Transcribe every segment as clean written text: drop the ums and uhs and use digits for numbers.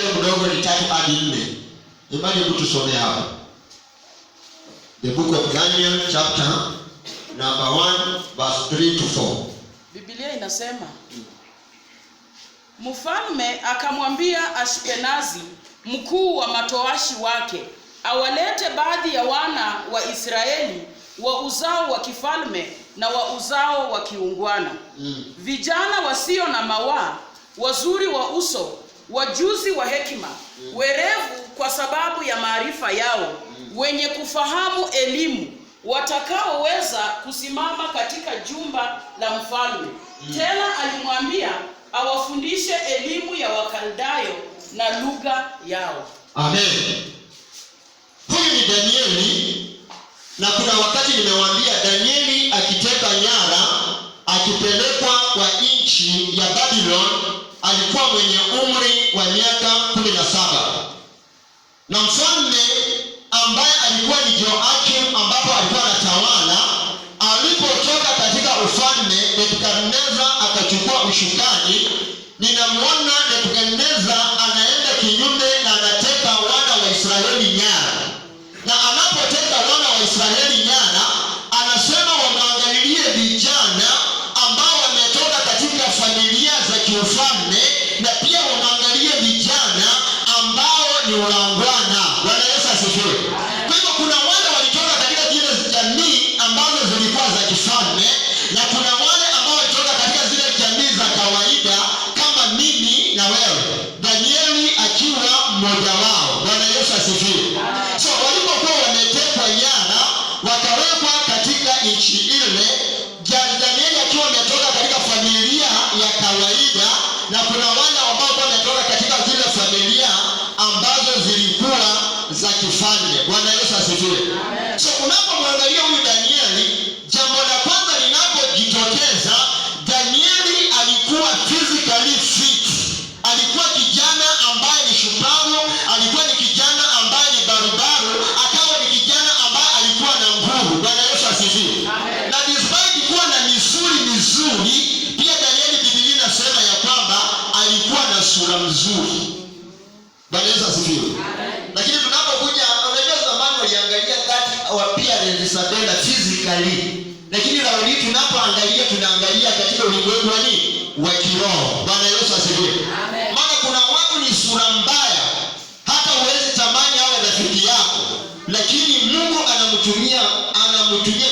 mstari mdogo ni 3 hadi 4. Imani mtu tusome hapa. The book of Daniel chapter number 1 verse 3 to 4. Biblia inasema, mfalme akamwambia Ashpenazi, mkuu wa matowashi wake, awalete baadhi ya wana wa Israeli wa uzao wa kifalme na wa uzao wa kiungwana, vijana wasio na mawaa, wazuri wa uso, wajuzi wa hekima, werevu kwa sababu ya maarifa yao, wenye kufahamu elimu, watakaoweza kusimama katika jumba la mfalme. Tena alimwambia awafundishe elimu ya Wakaldayo na lugha yao. Amen. Huyu ni Danieli, na kuna wakati nimewaambia Danieli akiteka nyara akipelekwa kwa nchi ya Babylon alikuwa mwenye umri wa miaka 17. Na mfalme ambaye alikuwa ni Joakim ambapo alikuwa anatawala, alipotoka katika ufalme, Nebukadneza akachukua ushukani. Ninamwona Nebukadneza anaenda kinyume na anateka wana wa Israeli nyara. Na anapoteka wana wa Israeli nyara, anasema wamwangalilie vijana ambao wametoka katika familia za kiufalme, na pia wamwangalie vijana ambao ni wangwana. Bwana Yesu asifiwe. Kwa hivyo kuna wale walitoka katika zile jamii ambazo zilikuwa za kifalme, na kuna wale ambao walitoka katika zile jamii za kawaida kama mimi na wewe, Danieli akiwa mmoja wao. Bwana Yesu asifiwe. So walipokuwa wametekwa nyara wakawekwa katika nchi ile, Danieli akiwa ametoka katika familia ya kawaida, na kuna wale ambao wametoka katika zile familia ambazo zilikuwa za kifalme. Bwana Yesu asifiwe. So unapomwangalia huyu Danieli, jambo la kwanza linapojitokeza, Danieli alikuwa physically fit. Alikuwa kijana ambaye ni shupavu, alikuwa ni kijana ambaye ni barubaru, akawa ni kijana ambaye alikuwa na nguvu. Bwana Yesu asifiwe. Na despite kuwa na misuli mizuri, pia Danieli, Biblia inasema ya kwamba alikuwa na sura mzuri. Bwana Yesu asifiwe. Lakini tunapokuja, unajua zamani waliangalia that appearance Isabella physically, lakini leo hii tunapoangalia tunaangalia katika ulimwengu wa kiroho. Bwana Yesu asifiwe. Maana kuna watu ni sura mbaya, hata huwezi tamani awe rafiki yako, lakini Mungu anamtumia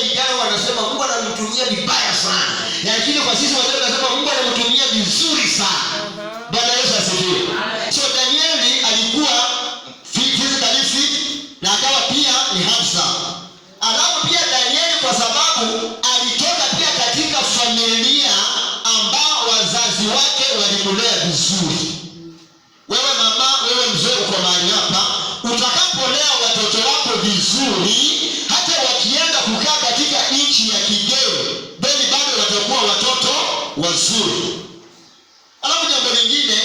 vijana wanasema Mungu anamtumia vibaya sana. Lakini kwa sisi wazee tunasema Mungu anamtumia vizuri sana. Bwana Yesu asifiwe. So Danieli alikuwa physically fit na akawa pia ni handsome. Alafu pia Danieli kwa sababu alitoka pia katika familia ambao wazazi wake walimlea vizuri. Wewe mama, wewe mzee uko mahali hapa, utakapolea watoto wako vizuri, hata wakienda kukaa katika nchi ya kigeni, bali bado watakuwa watoto wazuri. Alafu jambo lingine,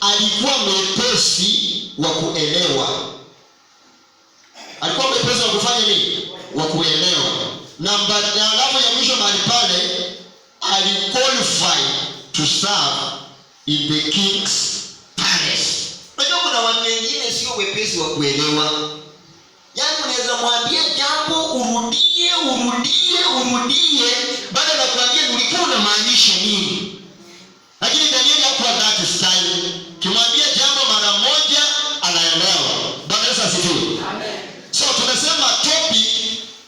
alikuwa mwepesi wa kuelewa. Alikuwa mwepesi wa kufanya nini? Wa kuelewa. Na alafu ya mwisho mahali pale, aliqualify to serve in the king's palace. Unajua kuna watu wengine sio wepesi wa kuelewa. Yaani unaweza mwambia jambo urudie, baada ya kuambia ulikuwa unamaanisha nini. Lakini Danieli hakuwa that style. Kimwambia jambo mara moja anaelewa. Bwana Yesu asifiwe. Amen. So tumesema topic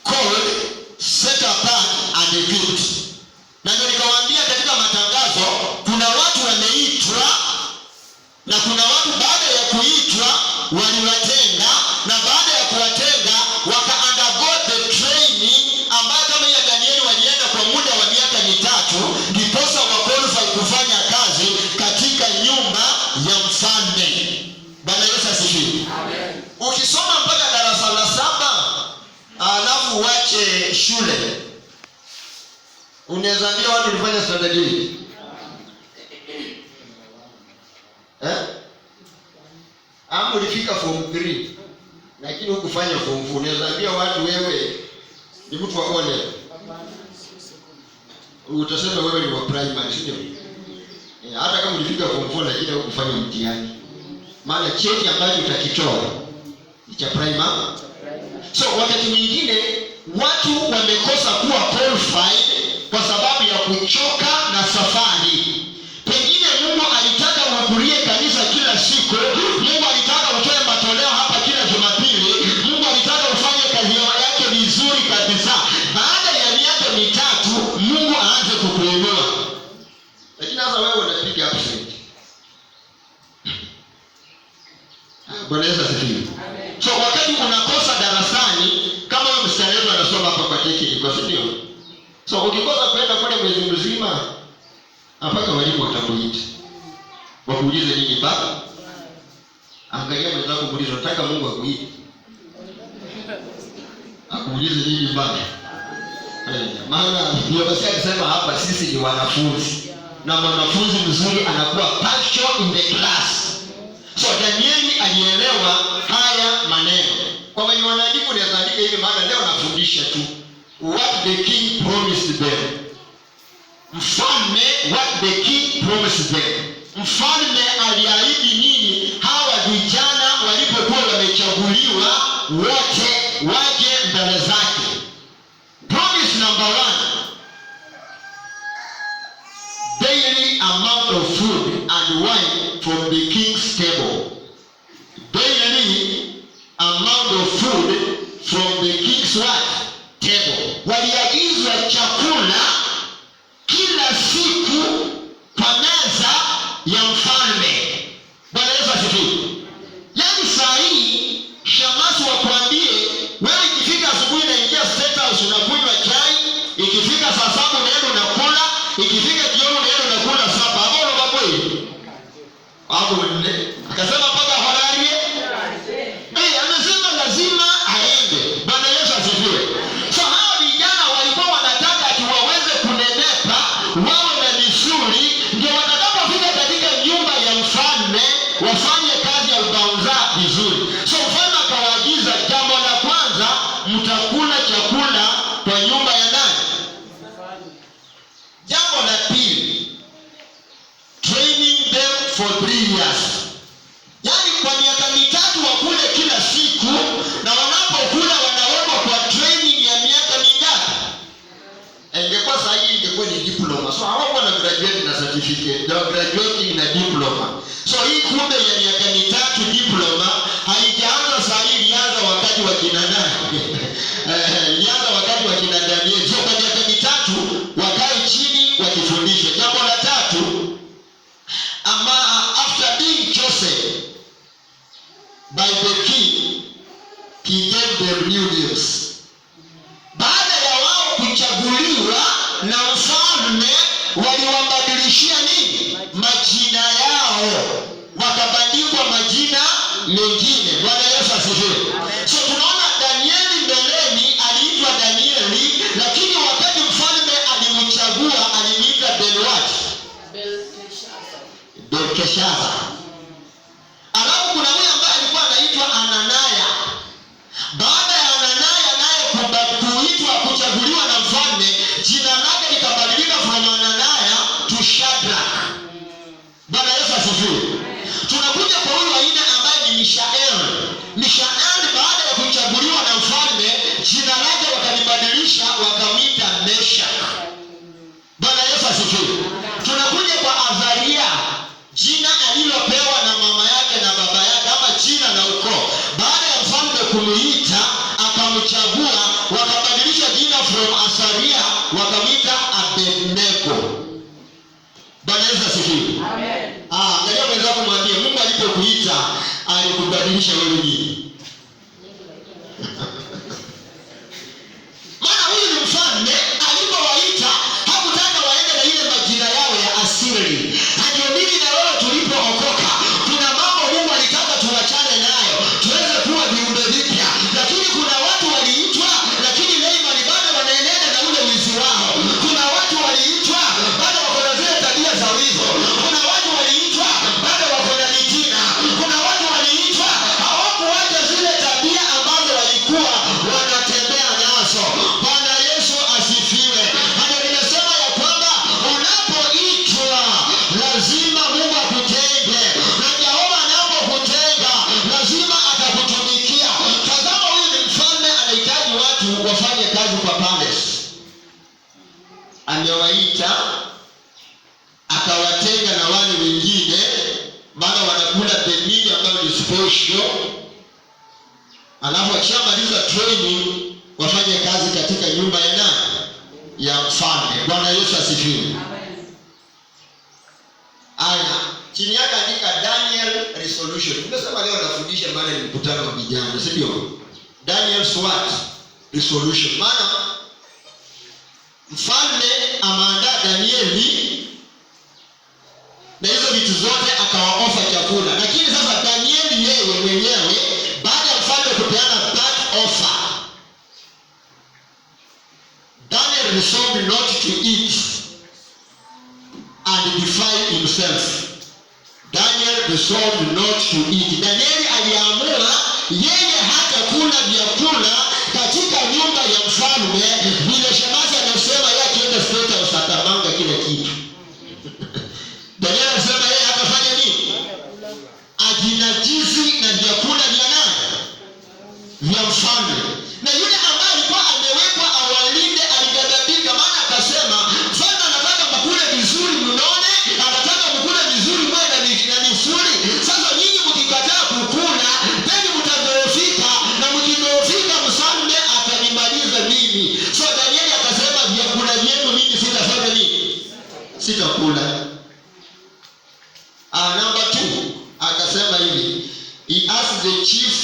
called set apart and equipped. Na ndio nikawaambia katika matangazo, kuna watu wameitwa na kuna watu baada ya kuitwa waliwatenga, na baada ya kuwatenga waka undergo the training ambayo kama ya Danieli walienda kwa muda wa miaka 3 ndiposa wakwalify kufanya kazi katika nyumba ya mfalme. Bwana Yesu asifiwe. Amen. Ukisoma mpaka darasa la 7 alafu uache shule, unaweza ambia watu ulifanya standard hii. Ama ulifika form 3 lakini hukufanya form 4, unaweza ambia watu wewe ni mtu wa ole. Utasema wewe ni wa primary, sio? Hata kama ulifika form 4 lakini hukufanya mtihani. maana cheti ambacho utakitoa ni cha primary. So wakati mwingine watu wamekosa kuwa qualified kwa sababu ya kuchoka na safari. Pengine Mungu alitaka uhudhurie kanisa kila siku, Mungu alitaka utoe matoleo hapa kila Jumapili, Mungu alitaka ufanye kazi yake vizuri kabisa. Baada ya miaka mitatu Mungu aanze kukuinua. Lakini sasa wewe unapiga absent. Bwana Yesu asifiwe. So wakati unakosa darasani, kama wewe mstari anasoma hapa kwa teki, kwa ndio. So ukikosa kwenda kule mwezi mzima, mpaka walimu watakuita. Wakuulize nini baba? Angalia mwenzako muulize, unataka Mungu akuite? Akuulize nini baba? Maana ndio basi akisema hapa sisi ni wanafunzi. Na mwanafunzi mzuri anakuwa punctual in the class. So Danieli alielewa haya maneno. Kwa wenye wanaandika niandike hivi, maana leo nafundisha tu what the king promised them. Mfalme, what the king promised them. Mfalme aliahidi nini hawa vijana walipokuwa wamechaguliwa wote waje mbele zake. Promise number 1. Daily amount of food and wine from the king's table. Daily amount of food from the king's what? Table. Waliagizwa chakula kila siku kwa meza ya mfalme. Bwana Yesu asifiwe. Yaani saa hii shamasi wakwambie wewe ikifika asubuhi na ingia State House unakunywa chai, ikifika saa 7 unaenda unakula, ikifika jioni unaenda unakula sapa. Hapo ndo kweli. Hapo ndio. Akasema mpaka halali. Amesema lazima aende. Bwana Yesu asifiwe. So hao vijana walikuwa wanataka ati waweze kunenepa, wawe na misuli, ndio watakapofika katika nyumba ya mfalme wafanye kazi ya ubaunza vizuri. So mfalme akawaagiza, jambo la kwanza mtakula chakula kwa nyumba ya nani? Jambo la pili, training them for 3 years. Yaani kwa miaka mitatu wakule kila siku, na wanapokula wanawekwa kwa training ya miaka mingapi? Ingekuwa sahihi ingekuwa ni diploma. So hawakuwa na graduate na certificate, they were graduating na diploma. So hii kumbe ya miaka mitatu diploma haijaanza sahihi, ilianza wakati wa kina nani? Ilianza wakati wa kina Danieli. So kwa miaka mitatu wakae chini wakifundishwa. Jambo la tatu, after being chosen by the king, he gave them new names. Baada ya wao kuchaguliwa na mfalme, waliwabadilishia nini? Majina yao, wakabandikwa majina mengine. Bwana Yesu asifiwe. So tunaona Danieli mbeleni aliitwa Danieli, lakini wakati mfalme alimchagua alimuita Belteshaza. Alafu kuna yule ambaye alikuwa anaitwa Anania. Baada ya Anania naye kuitwa kuchaguliwa na mfalme, jina lake likabadilika from Anania to Shadrach. Bwana Yesu asifiwe. Tunakuja kwa huyu waine ambaye ni Mishael. Mishael baada ya kuchaguliwa na mfalme, jina lake wakalibadilisha wakamwita Meshach. Bwana Yesu asifiwe. Tunakuja kwa Azaria, jina alilopewa na mama yake na baba yake, ama jina la ukoo. Baada ya mfalme kumuita akamchagua, wakabadilisha jina from Azaria wakamwita Abednego. Bwana Yesu asifiwe. Amen. Angalia mwenzako mwambie, Mungu alipokuita alikubadilisha wewe nini? Maana huyu ni mfalme, alipowaita hakutaka waende na ile majina yao ya asili. Ndio mimi na wewe tulipookoka, kuna mambo Mungu alitaka tuachane nayo, tuweze kuwa viumbe vipya. Lakini kuna watu waliitwa, lakini neema bado wanaenenda na ule wizi wao. Kuna watu waliitwa, bado wako na zile tabia za wizi. Kuna watu waliitwa, bado wako na mitina. Kuna watu waliitwa, hawakuacha akawaita, akawatenga na wale wengine, maana wanakula the meal ambayo ni special. Alafu akishamaliza training wafanye kazi katika nyumba ya nani? Ya mfalme. Bwana Yesu asifiwe. Aya, chini yake andika Daniel resolution. Nimesema leo nafundisha maana ni mkutano wa vijana, si ndio? Daniel's what? Resolution. Maana mfalme ameandaa Danieli na hizo vitu zote akawaofa chakula. Lakini sasa Danieli yeye mwenyewe baada ya mfalme kupeana that offer, Daniel resolved not to eat and defile himself. Daniel resolved not to eat. Danieli aliamua yeye hata kula vyakula katika nyumba ya mfalme. Vile Shemasi anasema yeye akienda State House atamanga kila kitu. Daniel anasema yeye hatafanya nini? Ajinajisi na vyakula vya nani? Vya mfalme. Na yule ambaye alikuwa amewekwa awalinde aligadhabika, maana akasema mfalme anataka mkule vizuri mnone, anataka mkule vizuri mwe na misuli. Sasa nyinyi mkikataa kukula, tena mtadhoofika, na mkidhoofika mfalme atanimaliza mimi. So Danieli akasema vyakula vyenu mimi sitafanya nini? Sitakula. Number 2, akasema hivi, he asked the chief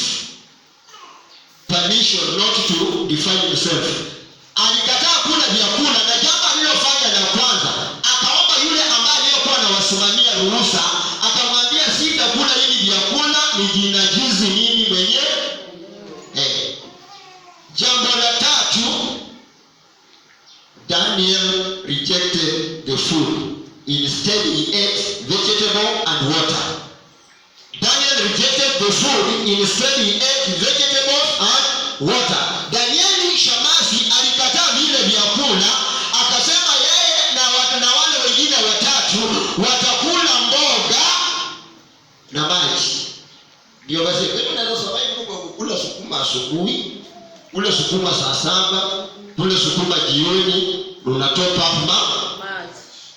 permission not to defile himself. Alikataa kula vyakula, na jambo alilofanya la kwanza, akaomba yule ambaye aliyekuwa anawasimamia ruhusa, akamwambia sitakula hivi vyakula, nijinajizi mimi mwenyewe. Jambo la 3, Daniel rejected the food. Instead he ate vegetable and water. Daniel rejected the food. Instead he ate vegetables and water. Danieli Shemasi alikataa vile vyakula, akasema yeye na wale wengine watatu watakula mboga na maji. Ndio basi wewe unaweza survive kwa kula sukuma asubuhi, kula sukuma saa 7, kula sukuma jioni, unatopa hapo maji.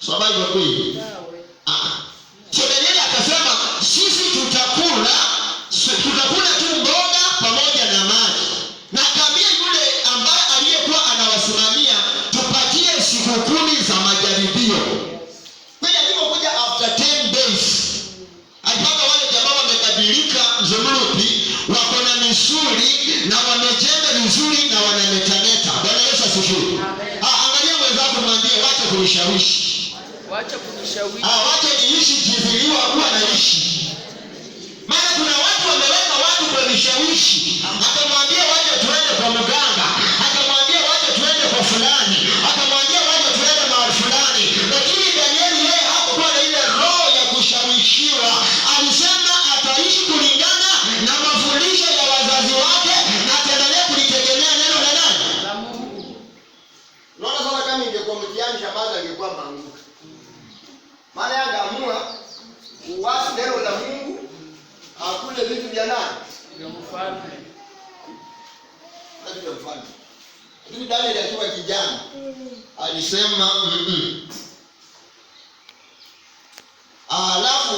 Survive kweli? So Danieli akasema sisi tutakula tu mboga pamoja na maji. Na akaambia yule ambaye aliyekuwa anawasimamia tupatie siku 10 za majaribio. Kwani alipokuja after 10 days, alipata wale jamaa wamebadilika mzumurupi, wako na misuli na wamejenga vizuri na wanametameta. Bwana Yesu asifiwe. Angalia mwenzako mwambie wacha kunishawishi. Wacha kunishawishi. Wacha niishi jiziliwa kuwa naishi. Maana kuna watu wameweka watu kwa vishawishi. Akamwambia wacha tuende kwa mganga, akamwambia wacha tuende kwa fulani, akamwambia wacha tuende mahali fulani. Lakini Danieli yeye hakuwa na ile roho ya kushawishiwa. Alisema ataishi kulingana na mafundisho ya wazazi wake na ataendelea kulitegemea neno la nani? La Mungu. Unaona sasa kama ingekuwa mtihani Shemasi angekuwa manguka. Maana yangeamua uasi neno la Mungu, akule vitu vya nani? Vya mfalme. Ndio mfalme. Lakini Danieli akiwa kijana alisema Alafu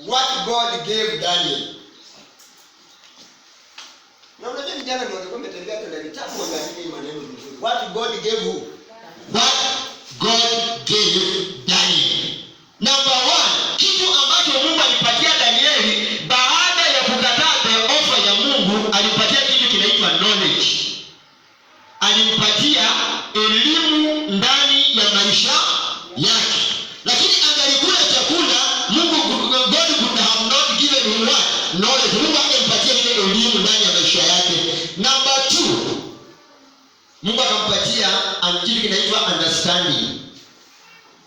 what God gave Daniel. Na unajua vijana ndio wangekuwa wametembea tena vitabu wangapi maneno vizuri. What God gave who? What God gave Daniel. Number 1, kitu ambacho Mungu alipatia Danieli baada ya kukataa the offer ya Mungu, alipatia kitu kinaitwa knowledge. Alimpatia elimu ndani ya maisha yake. Lakini angalikula chakula, God could have not given him what? Knowledge. Mungu angempatia ile elimu ndani ya maisha yake. Number 2, Mungu akampatia kitu kinaitwa understanding.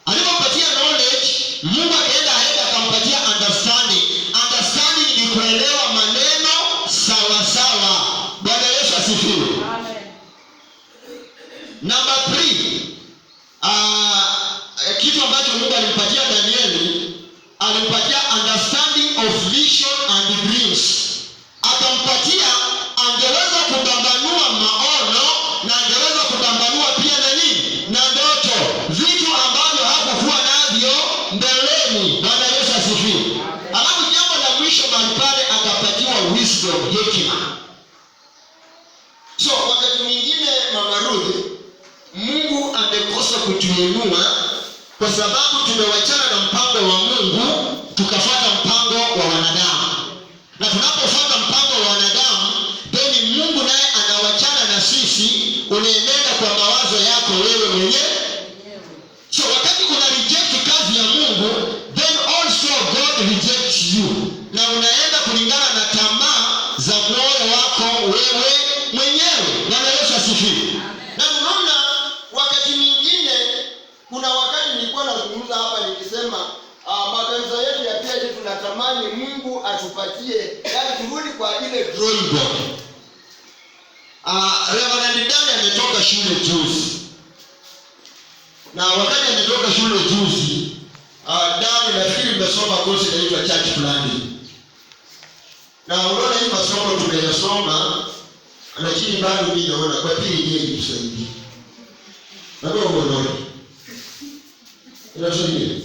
Alipompatia knowledge, Mungu akaenda ahead akampatia understanding. Understanding ni kuelewa maneno sawa sawa. Bwana Yesu asifiwe. Amen. Number 3, kitu ambacho Mungu alimpatia Danieli, alimpatia understanding of vision and dreams. Akampatia angeweza kupambanua maono na angeweza kupambanua pia na nini? Na ndoto. wisdom, hekima. So wakati mwingine Mama Ruth, Mungu amekosa kutuinua kwa sababu tumewachana na mpango wa Mungu tukafuata mpango wa wanadamu. Na tunapofuata mpango wa wanadamu, then Mungu naye anawachana na sisi, unaenenda kwa mawazo yako wewe mwenyewe. So wakati kuna reject kazi ya Mungu, then also God rejects you. Na unaenda kulingana na tamaa za moyo wako wewe mwenyewe. Bwana Yesu asifiwe. Na unaona wakati mwingine, kuna wakati nilikuwa nazungumza hapa nikisema makanisa yetu ya pia tunatamani Mungu atupatie, yaani turudi kwa ile drawing board. Reverend Dani ametoka shule juzi. Na wakati ametoka shule juzi, Dani nafikiri nimesoma course inaitwa church planning. Na unaona hii masomo tumeyasoma, lakini bado mimi naona kwa pili je tusaidie. Na kwa unaona. Inasaidia.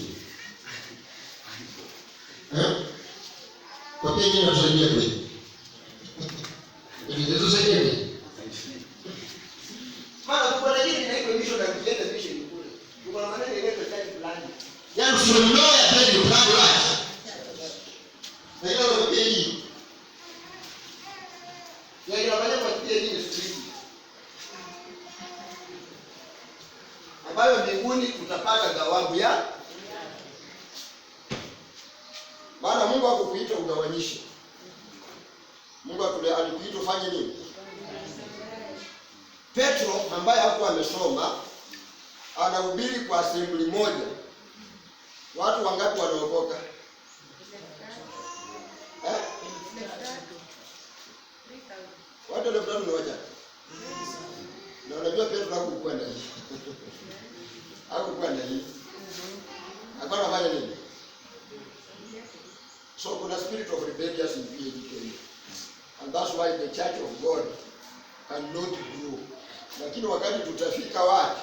Kwa pili inasaidia kweli. Ndio saidia. Maana kwa nini inaitwa mission na kuleta mission kule. Kwa maana inaitwa church planning. Yaani from nowhere then you plan right. Na hiyo ndio pili. Ya inafanya kwa pili ni street. Ambayo mbinguni utapata thawabu ya. Maana Mungu hakukuita ugawanyishe. Mungu alikuita ufanye nini? Petro ambaye hakuwa amesoma anahubiri kwa assembly moja. Watu wangapi wanaokoka? Watu ndio ni moja. Na unajua Petro hakukwenda hivi. Hakukwenda hivi. Akawa anafanya nini? So kuna spirit of rebellion in PhD. And that's why the church of God cannot grow. Lakini wakati tutafika wapi?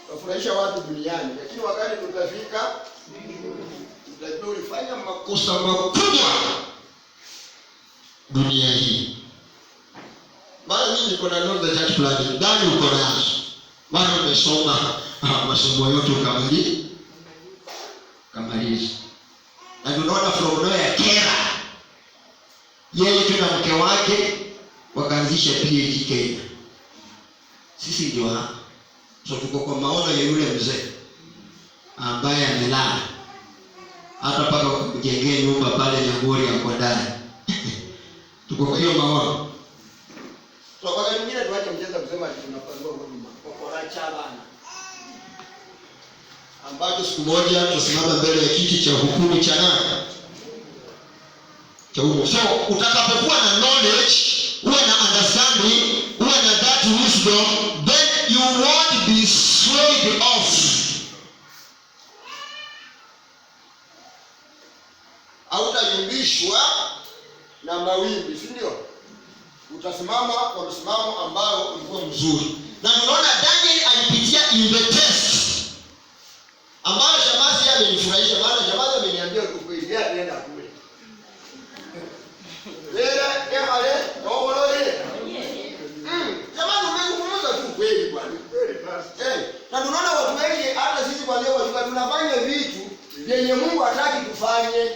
Tutafurahisha watu duniani. Lakini wakati tutafika tutajifanya makosa makubwa dunia hii. Maana mimi niko na knowledge church planning. Ndani uko nazo. Maana umesoma masomo yote kamaliza. Na tunaona from nowhere Kera, yeye tu na mke wake wakaanzisha PhD Kenya. Sisi ndio hapa. So tuko kwa maono ya yule mzee ambaye amelala. Hata paka kujengea nyumba pale Nyangori ya Kodani. Tuko kwa hiyo maono. So kwa wengine tuache mjeza kusema tunapangwa huduma. Kwa bana. Ambacho siku moja tusimama mbele ya kiti cha hukumu cha nani? Cha Mungu. So utakapokuwa na knowledge, uwe na understanding, uwe na that wisdom, then you won't be swayed off. Hautayumbishwa na mawimbi, si ndio? Utasimama kwa msimamo ambao ulikuwa mzuri. Na unaona Daniel alipitia in the test ambayo Shamazi amenifurahisha, maana Shamazi ameniambia ukweli, yeye anaenda kule. Shamazi umezungumza tu kweli bwana. Na tunaona watu wengi hata sisi kwa leo tunafanya vitu vyenye Mungu hataki tufanye.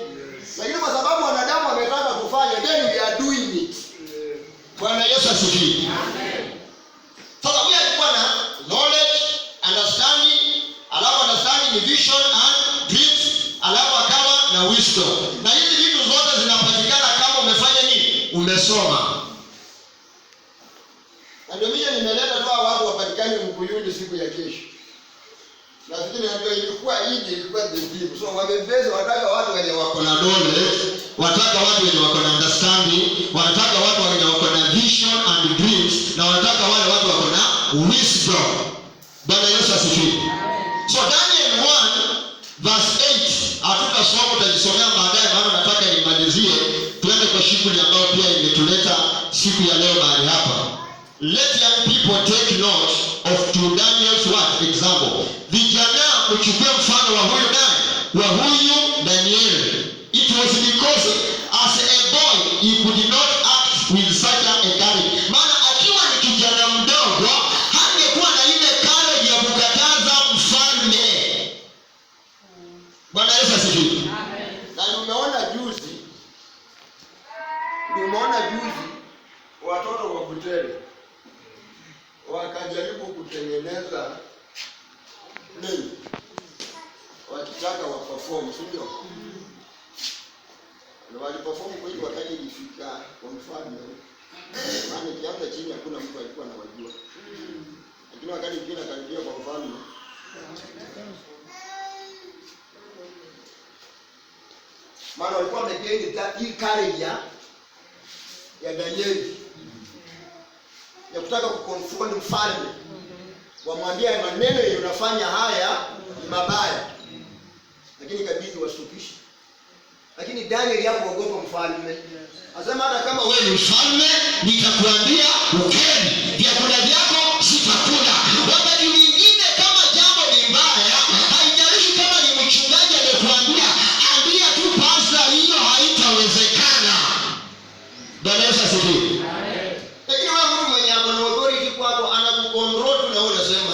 Lakini kwa sababu wanadamu wametaka kufanya, then we are doing it. Bwana Yesu asifiwe. Amen. Sasa huyu alikuwa na knowledge, understanding, alafu understanding ni vision and dreams, alafu akawa na wisdom. Na hizi vitu zote zinapatikana kama umefanya nini? Umesoma. Na ndio mimi nimeleta tu watu wapatikane Mkuyuni siku ya kesho. Na fikiri ndio ilikuwa the deal. So wamebeza wataka watu wenye wako na knowledge, wataka watu wenye wako na understanding, wanataka watu wenye wako na vision and dreams, na wanataka wale watu wako na wisdom. Bwana Yesu asifiwe. So Daniel 1 verse 8, hatutasoma, tutajisomea baadaye, maana nataka nimalizie tuende kwa shughuli ambayo pia imetuleta siku ya leo mahali hapa. Let young people take note of to Daniel's what example. Vijana uchukue mfano wa huyu nani? Wa huyu Daniel. It was because as a boy juzi watoto wa Butere wakajaribu kutengeneza nini wakitaka wa perform, sio? Na waliperform kwa hiyo wakati ilifika kwa mfano, maana kianza chini hakuna mtu alikuwa anawajua. Lakini wakati kile karibia kwa mfano, maana walikuwa wamejenga hii courage ya Danieli ya kutaka kuconfront mfalme, wamwambia maneno unafanya haya ni mabaya, lakini kabidi wasupishe. Lakini Danieli hakuogopa mfalme. Asema hata kama wewe ni mfalme, nitakuambia ukweli, vyakula vyako sitakula. Wakati mwingine kama jambo ni mbaya, haijalishi kama ni mchungaji amekuambia, ambia tu pasta, hiyo haitawezekana. Bwana Yesu asifiwe. Lakini wewe mtu mwenye ana authority kwako anakucontrol tu na wewe unasema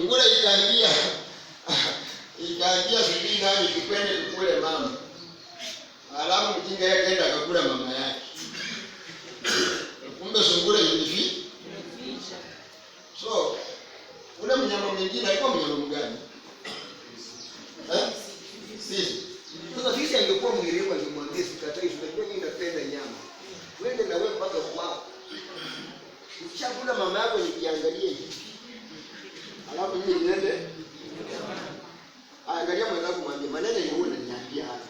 Ngura ikaingia sijui nani kipende tukule mama. Alafu mjinga yake kaenda akakula mama yake. Kumbe sungura ilificha. So, ule mnyama mwingine alikuwa mnyama mgani? Sisi. Sasa sisi angekuwa mwelewa angemwambia sikatai, tunajua yeye anapenda nyama. Wende na wewe mpaka kwao. Ukishakula mama yako nikiangalie hivi. Alafu mimi niende. Angalia mwenzangu mwambie maneno ni wewe unaniambia hapa.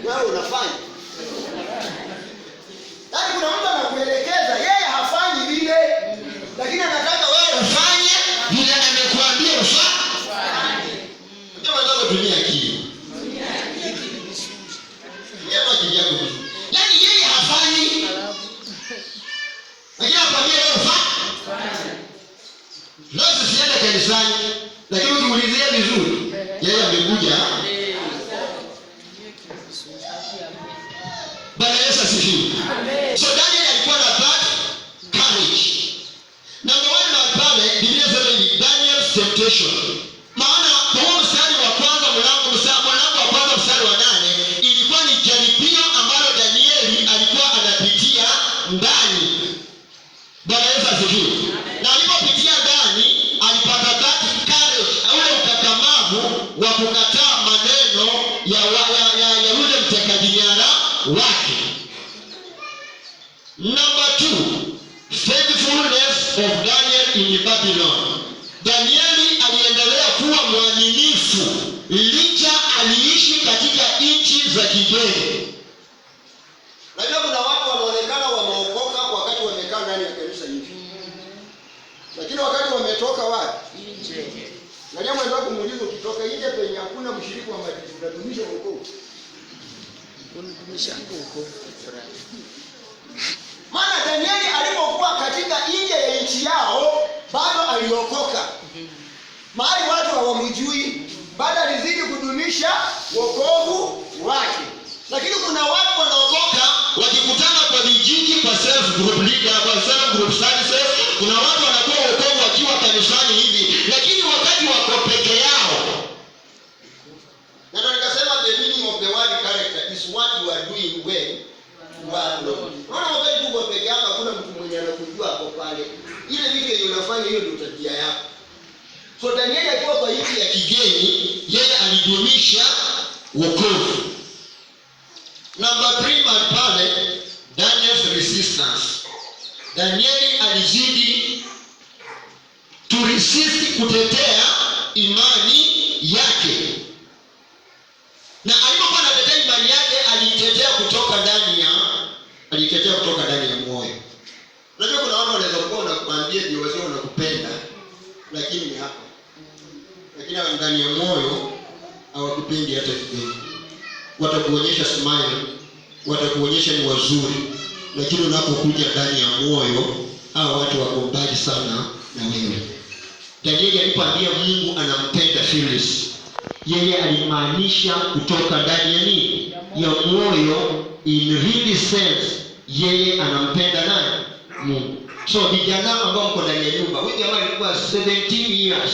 Wewe unafanya. Yaani kuna mtu anakuelekeza, yeye hafanyi vile. Lakini anataka wewe ufanye vile amekuambia ufanye. Ndio nataka dunia akili. Yeye akili yako vizuri. Yaani yeye hafanyi. Lakini akwambia wewe ufanye. Lazima siende kanisani, lakini ukiulizia vizuri, yeye amekuja. Bwana Yesu asifiwe. So Daniel alikuwa na that courage. Number one na pale Biblia inasema ni Daniel's temptation. Maana kwa mstari wa kwanza mlango wa kwanza mstari wa 8 ilikuwa ni jaribio ambalo Danieli alikuwa anapitia ndani. Bwana Yesu asifiwe. Na alipopitia ndani alipata that courage au ukakamavu wa kukataa maneno ya yule mtekaji nyara wake. Number 2, faithfulness of Daniel in Babylon. Danieli aliendelea kuwa mwaminifu licha aliishi katika nchi za kigeni. Najua kuna watu wanaonekana wameokoka wakati wamekaa ndani ya kanisa hivi. Lakini wakati wametoka wapi? Nje. Najua mwendao kumuuliza ukitoka nje penye hakuna mshiriki wa majibu unadumisha wokovu. Unadumisha wokovu. Maana Danieli alipokuwa katika nje ya nchi yao bado aliokoka. Mahali watu hawamjui, bado alizidi kudumisha wokovu wake. Lakini kuna watu wanaokoka wakikutana kwa vijiji, kwa self group leader, kwa self group services, kuna watu wanakuwa wokovu wakiwa kanisani hivi, lakini wakati wako peke yao. Na ndio nikasema the meaning of the word character is what you are doing when you are alone. Maana wakati uko peke yako hakuna mtu mwenye anakujua hapo pale. Ile vitu unafanya hiyo ndio tabia yako. So Danieli akiwa kwa nchi ya kigeni, yeye alidumisha wokovu. Number 3 pale Daniel's resistance. Danieli alizidi to resist, kutetea imani yake. Na alipokuwa anatetea imani yake, alitetea kutoka ndani ya moyo. Unajua kuna watu wanaweza kuwa wanakuambia ndio wazee wanakupenda, lakini ni hapa. Lakini ndani ya moyo hawakupendi hata kidogo. Watakuonyesha smile, watakuonyesha ni wazuri, lakini unapokuja ndani ya moyo, hao watu wako mbali sana na wewe. Danieli alipoambia Mungu anampenda Phyllis, yeye alimaanisha kutoka ndani ya nini? Ya moyo, in really sense, yeye anampenda nani? Mungu. So vijana ambao mko ndani ya nyumba, huyu jamaa alikuwa 17 years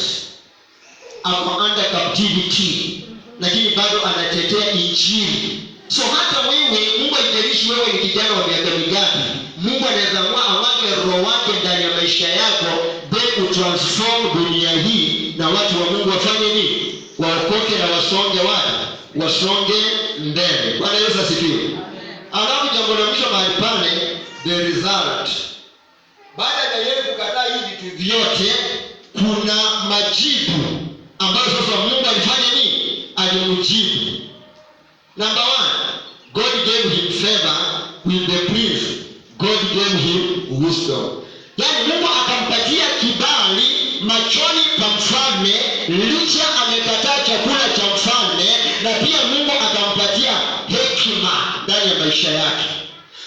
ako under captivity. lakini bado anatetea injili. So hata wewe, Mungu haijalishi wewe ni kijana wa miaka mingapi, Mungu anaweza amua amwage roho wake ndani ya maisha yako, then utransform dunia hii na watu wa Mungu wafanye nini? Waokoke na wasonge mbele. Bwana Yesu asifiwe. Alafu jambo la mwisho mahali pale, the result. Baada ya yeye kukataa hivi vitu vyote, kuna majibu ambayo sasa Mungu alifanya nini? Alimjibu. Number 1, God gave him favor with the prince. God gave him wisdom. Yaani Mungu akampatia kibali machoni pa mfalme, licha amekataa chakula cha mfalme, na pia Mungu akampatia hekima ndani ya maisha yake.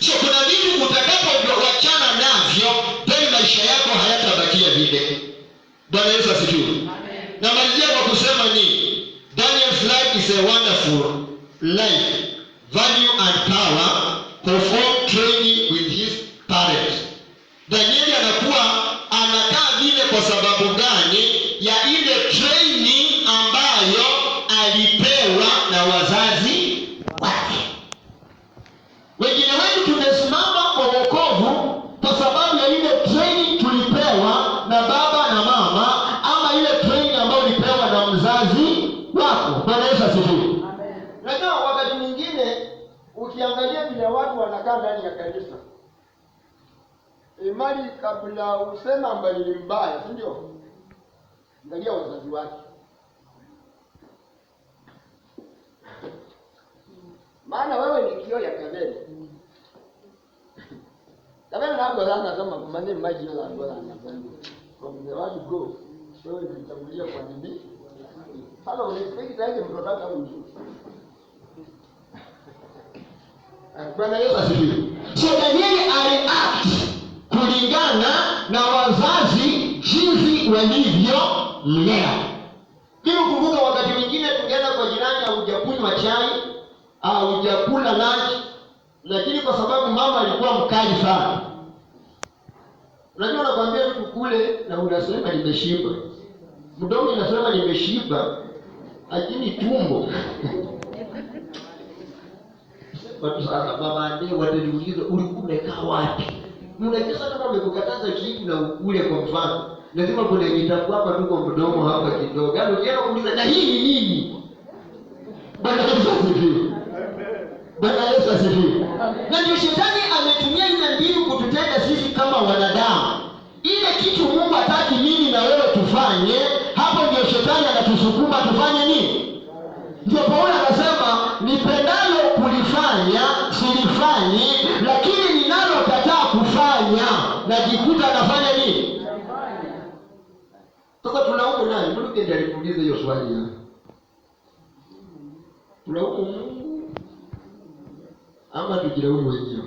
So kuna vitu utakapoachana navyo, then maisha yako hayatabakia vile. Bwana Yesu asifiwe. Na malizia kwa kusema ni Daniel's life is a wonderful life, value and power, perform training with his parents. Danieli anakaa vile kwa sababu gani? Ya ile training ambayo alipewa na wazazi wake. Wengine wetu tumesimama kwa wokovu kwa sababu ya ile training tulipewa na baba na mama, ama ile training ambayo ulipewa na mzazi wako. Bwana Yesu asifiwe. Lakini wakati mwingine ukiangalia vile watu wanakaa ndani ya kanisa, imani kabla usema ambaye ni mbaya, si ndio? Angalia wazazi wake. Maana wewe ni kioo ya kamera. Kamera na hapo sana kama kumani maji na bora na from the word go. Wewe ukitangulia kwa nini? Halo, unaifikiri zaidi mtotaka au mtu? Bwana Yesu asifiwe. So Danieli aliact kulingana na wazazi jinsi walivyomlea. Kile kumbuka, wakati mwingine tungeenda kwa jirani, hujakunywa chai au hujakula lunch, lakini kwa sababu mama alikuwa mkali sana, unajua nakwambia mtu kule na unasema nimeshiba. Mdomo unasema nimeshiba, lakini tumbo watu sasa baba ndiye wataniuliza ulikuwa umekaa wapi? Unajua kama umekukataza kitu na ukule kwa mfano, lazima kuna kitabu hapa tu kwa mdomo hapa kidogo. Yaani ukienda kuuliza na hii ni nini? Bwana Yesu asifiwe. Bwana Yesu asifiwe. Na ndio shetani ametumia ile mbinu kututenda sisi kama wanadamu. Ile kitu Mungu hataki mimi na wewe tufanye, hapo ndio shetani anatusukuma tufanye nini? Ndio Paulo anasema nipendalo kulifanya silifanyi, lakini ninalokataa kufanya najikuta nafanya nini? Sasa tunaumu nani? Mungu ndiye alikuuliza hiyo swali ya. Tunaumu Mungu ama tujilaumu wenyewe?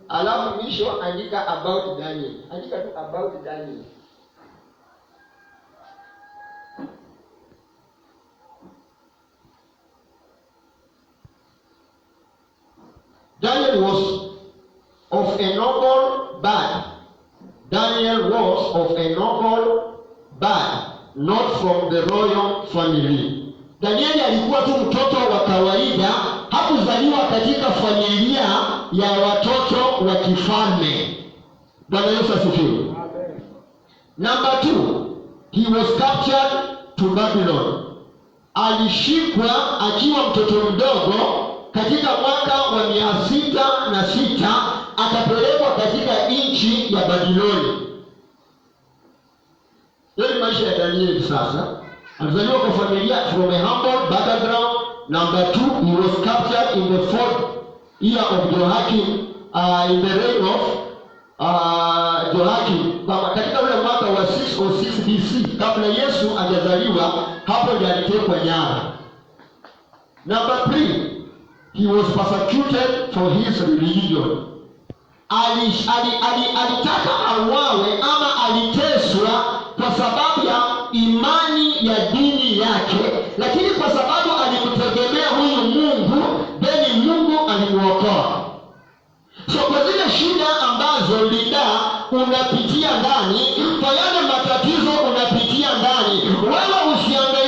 Alafu mwisho andika about Daniel. Andika tu about Daniel. Daniel was of a noble birth. Daniel was of a noble birth, not from the royal family. Danieli alikuwa tu mtoto wa kawaida, hakuzaliwa katika familia ya watoto wa kifalme. Bwana Yesu asifiwe. Number 2, he was captured to Babylon. Alishikwa akiwa mtoto mdogo katika mwaka wa 606, akapelekwa katika nchi ya Babiloni. Hiyo ni maisha ya Danieli. Sasa alizaliwa kwa familia from a humble background. Number 2, he was captured in the 4th year of Jehoiakim, in the reign of Jehoiakim, katika ule mwaka wa 606 BC, kabla Yesu hajazaliwa. Hapo ndiye alitekwa nyara. Number 3, he was persecuted for his religion. Alitaka auawe ama aliteswa kwa sababu ya imani ya dini yake, lakini kwa sababu alimtegemea huyu Mungu, then Mungu alimuokoa. So kwa zile shida ambazo unapitia ndani, kwa yale matatizo unapitia ndani, wewe usiangalie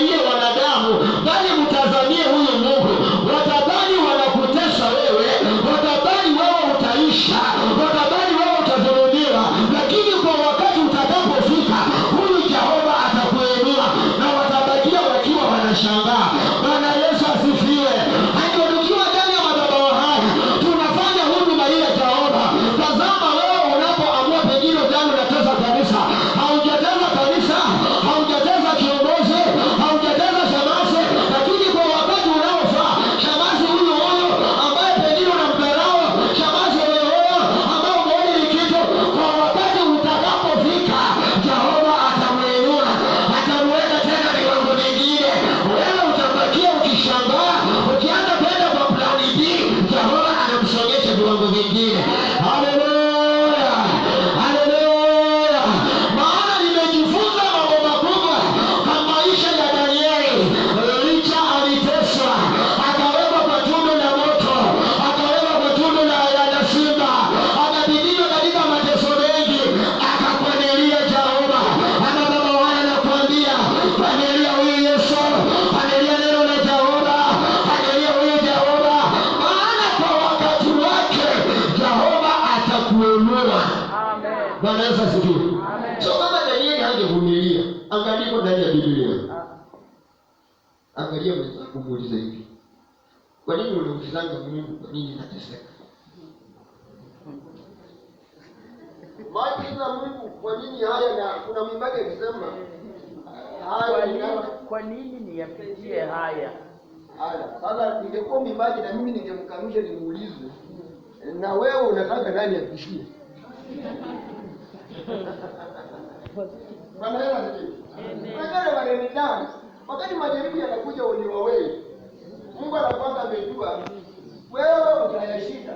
Angalia huyu Yesu, angalia neno la Jehova, angalia huyu Jehova, maana kwa wakati wake Jehova atakuinua. Amen. Bwana Yesu asifiwe. So kama Danieli hangevumilia, angalia ndani ya Biblia. Angalia mwenzako muulize hivi. Kwa nini unaulizanga Mungu kwa nini nateseka? Maana Mungu kwa nini haya, na kuna mwimbaji akisema haya kwa nini niyapitie haya? Haya, sasa ningekuwa mwimbaji na mimi ningemkanusha nimuulize, na wewe unataka nani apitie? Bwana Yesu asifiwe. Unajua maneno ndani, wakati majaribu yanakuja uliwa wewe, Mungu anakuwa amejua wewe utayashinda.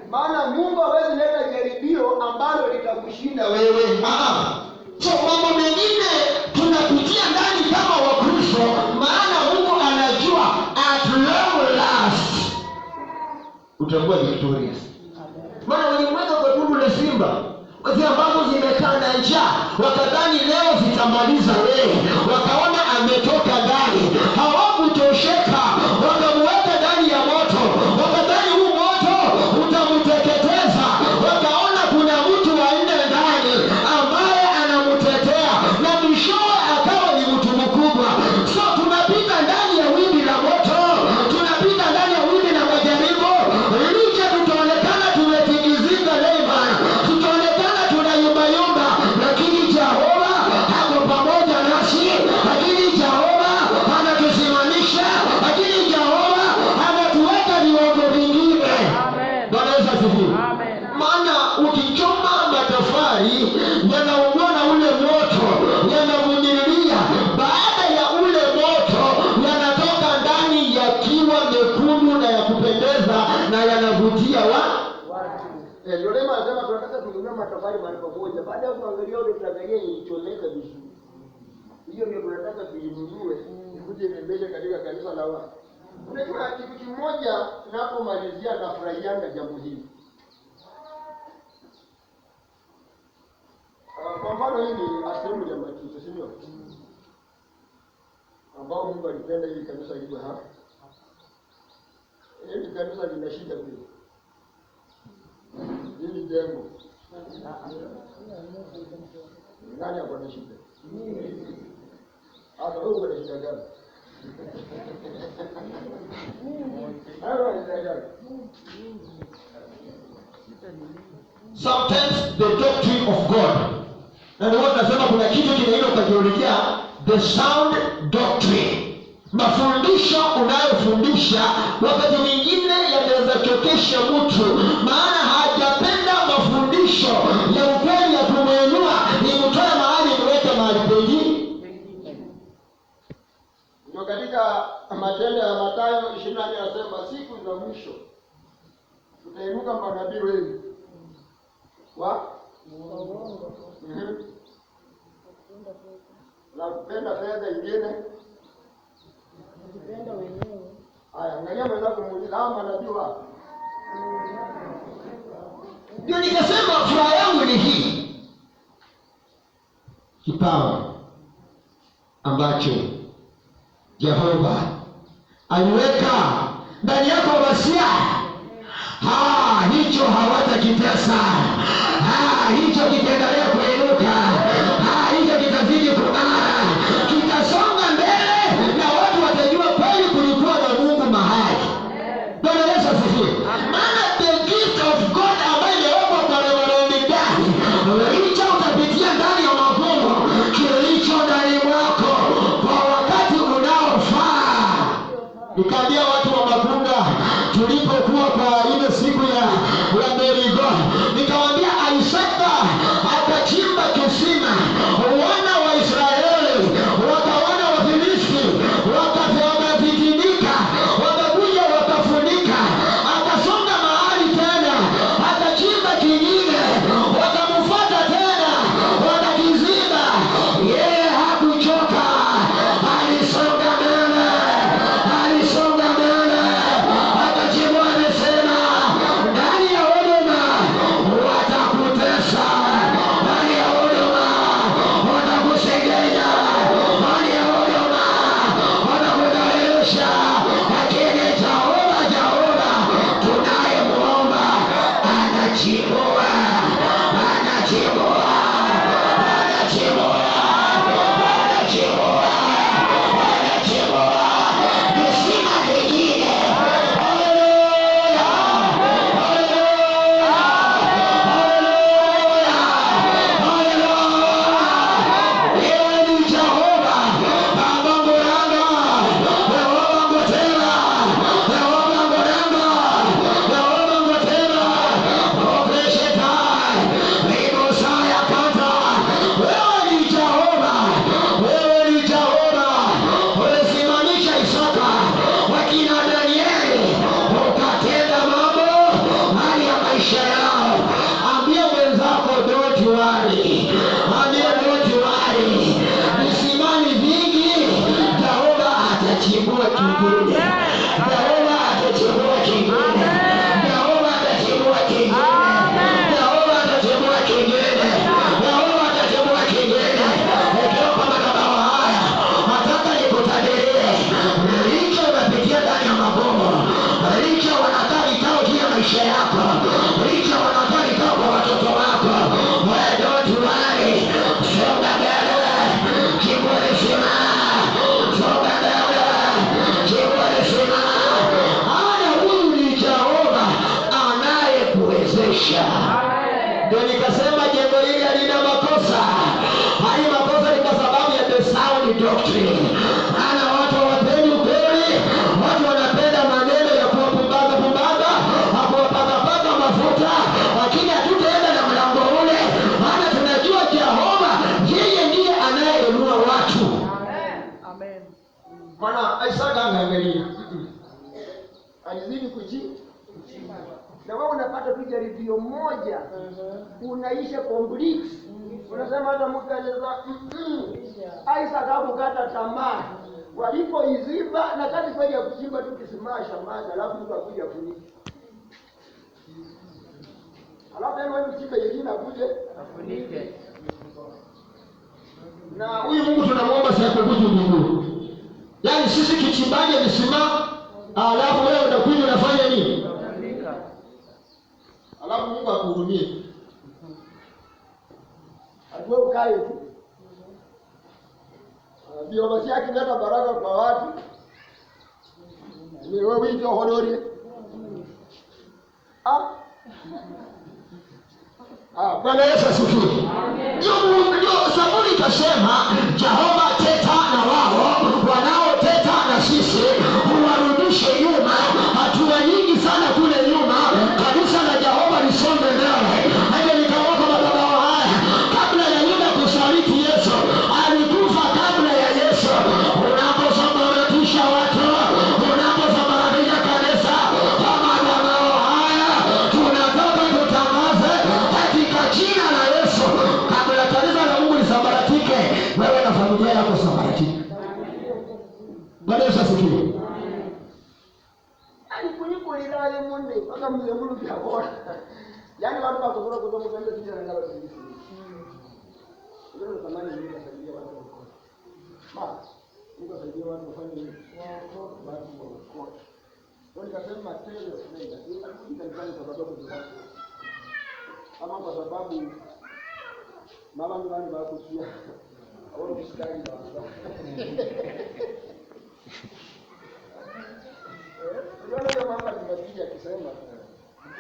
Maana Mungu hawezi leta jaribio ambalo litakushinda wewe. So mambo mengine tunapitia ndani kama Wakristo, maana Mungu anajua at long last utakuwa victorious. Maana walimweka kwa tundu la simba, wazee ambazo zimekaa na njaa, wakadhani leo zitamaliza wewe, wakaona ametoka ndani, hawakutosheka, wakamweka ndani ya moto, wakadhani huu moto utamteketeza, wakaona kuna mtu wa nne ndani ambaye anamtetea, na mwishowe akawa ni mtu mkubwa. So tunapita ndani ya wimbi la moto, tunapita ndani ya wimbi la majaribu, licha tutaonekana tumetingizika lema, tutaonekana tunayumbayumba, lakini Jehova ako pamoja nasi, lakini Jehova anatusimamisha, lakini Jehova anatuweka viwango vingine. Bwana Yesu asifiwe. Maana ukichoma matofali yanaungua na ule moto, yanavumilia, baada ya ule moto yanatoka ndani yakiwa mekundu na ya kupendeza na yanavutia watu. Ndio lema anasema tunataka kuinua matofali mahali pamoja, baada ya kuangalia ile tuangalie ilichomeka vizuri. Hiyo ndio tunataka tuinunue ikuje mbele katika kanisa la watu. Unajua kitu kimoja tunapomalizia na furahianga jambo hili. Kwa mfano hii ni asemu ya Matiso, si ndio? Ambao Mungu alipenda hili kanisa liwe hapa. Hili kanisa lina shida pia. Hili jengo. Nani hapo ana shida? Hata wewe una shida gani? Sometimes the doctrine of God. Na ndio tunasema kuna kitu kinaitwa kwa teolojia the sound doctrine. Mafundisho unayofundisha wakati mwingine yanaweza chokesha mtu, maana hajapenda mafundisho ya ukweli ya kumwinua nimtoe mahali niweke mahali pengine. Ndio katika Matendo ya Mathayo 24 anasema siku za mwisho tutainuka manabii wengi na kupenda fedha ingine kupenda wenyewe. Haya, angalia mwenzako muuliza hawa manabii wapi? Ndio nikasema furaha yangu ni hii. Kipawa ambacho Jehova aliweka ndani yako Masia, hicho hawatakitesa. Hicho kitaendelea kuinuka. Hicho kitazidi kung'ara, kitasonga mbele na watu watajua kweli kulikuwa na Mungu mahali. Bwana Yesu asifiwe. Maana the gift of God ambayo imewekwa kwa Reverend ndani, licha utapitia ndani ya magumu, kilicho ndani mwako kwa wakati unaofaa. Nikaambia watu wa Magunga tulipokuwa kwa ile siku ya Merigo, nikawaambia Isaka akachimba kisima, wana wa Israeli wakaona Wafilisti wakavitinika, wakakuja wakafunika, akasonga mahali tena akachimba kingine, wakamfuata tena wakakiziba. Yeye hakuchoka, alisonga mbele, alisonga mbele, akajibu amesema ndani ya huduma watakutesa, ndani ya huduma ni doctrine. Maana watu hawapendi ukweli, watu wanapenda maneno ya kuwapumbaza pumbaza, kuwapaka mafuta, lakini hatutaenda na mlango ule, maana tunajua Jehova yeye ndiye anayeinua watu. Amen. Maana Isaka angalia. Alizidi kuchimba. Na wewe unapata tu jaribio moja, unaisha complete. Unasema hata mkaeleza Isaac hakukata tamaa. Walipoiziba na kazi kwa ya kuchimba tu kisimaa shamba, alafu mtu akuja kunika. Alafu wewe mchimba yeye akuje afunike. Na huyu Mungu tunamwomba sasa kwa Mungu. Yaani sisi kichimbaje visima, alafu wewe unakuja unafanya nini? Alafu Mungu akuhurumie. Ajue ukae tu. Ndio basi akileta baraka kwa watu. Ni wewe ndio hodori. Bwana Yesu asifiwe. Ndio Zaburi ikasema Jehova teta na wao wanaoteta na sisi, uwarudishe nyuma. Hatua nyingi sana kule nyuma, kanisa la Jehova lisonge mbele. Haja nikaoka madhabahu haya kabla ya Yuda kusaliti Yesu, alikufa kabla ya Yesu. Unaposambaratisha watu, unaposambaratisha kanisa, kama madhabahu haya tunataka tutangaze katika jina la Yesu, kabla kanisa la Mungu lisambaratike, wewe na familia yako sambaratike. Bwana Yesu asifiwe. Kulilale monde mpaka mzee mulu pia bora. Yaani watu wakokora kutoka kwenda kijana ngalo sisi. Ndio tamani ndio kusaidia watu. Ndio kusaidia watu kufanya nini? Watu kwa. Ndio nikasema tendo nenda. Alikuja kanisani kwa sababu ya ama kwa sababu mama ngani bakutia. Au kusikali baba. Ndio mama alibakia akisema,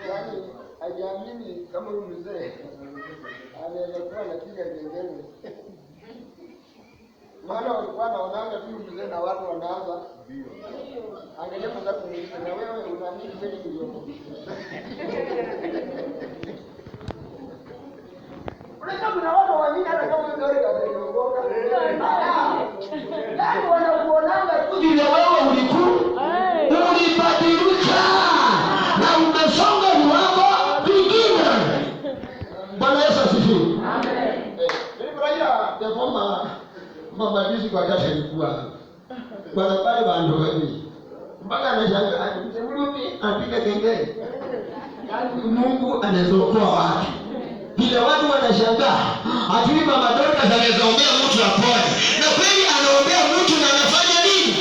yaani hajiamini kama huyu mzee anaweza kuwa anapiga kengele. Maana walikuwa wanaonanga tu mzee na watu wanaanza ndio. Angalia kwanza kuniuliza, na wewe unaamini kweli ndio? Kuna watu wengine hata kama ndio kaongoka. Yaani wanakuonanga tu vile wewe ulikuwa ulibadilika na umesonga viwango vingine. Bwana Yesu asifiwe. Amen. Nilifurahia performa mabadiliko kwa kata ilikuwa. Bwana pale bando wengi. Mpaka anashangaa mtemrupi apiga kengele. Yaani Mungu anazokoa watu. Bila watu wanashangaa. Hatui mama Dorcas anaombea mtu apone. Na kweli anaombea mtu na anafanya nini?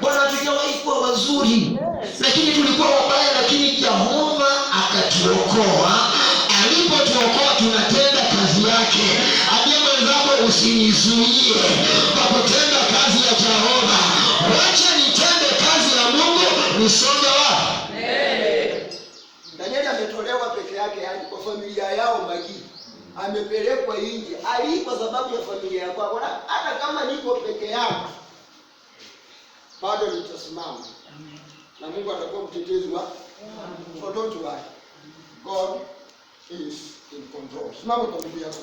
Bwana tujawahi kuwa wazuri, lakini tulikuwa wabaya, lakini Jehova akatuokoa. Alipotuokoa tunatenda kazi yake. Adiye mwenzako usinizuie kwa kutenda kazi ya Jehova. Wacha nitende kazi ya Mungu, nisonge wapi? Danieli ametolewa peke yake, yani kwa familia yao Magi. Amepelekwa nje. Ali kwa sababu ya familia yako. Hata kama niko peke yangu bado nitasimama. Amen. Na Mungu atakuwa mtetezi wa. So don't worry. God is in control. Simama kwa Biblia yako.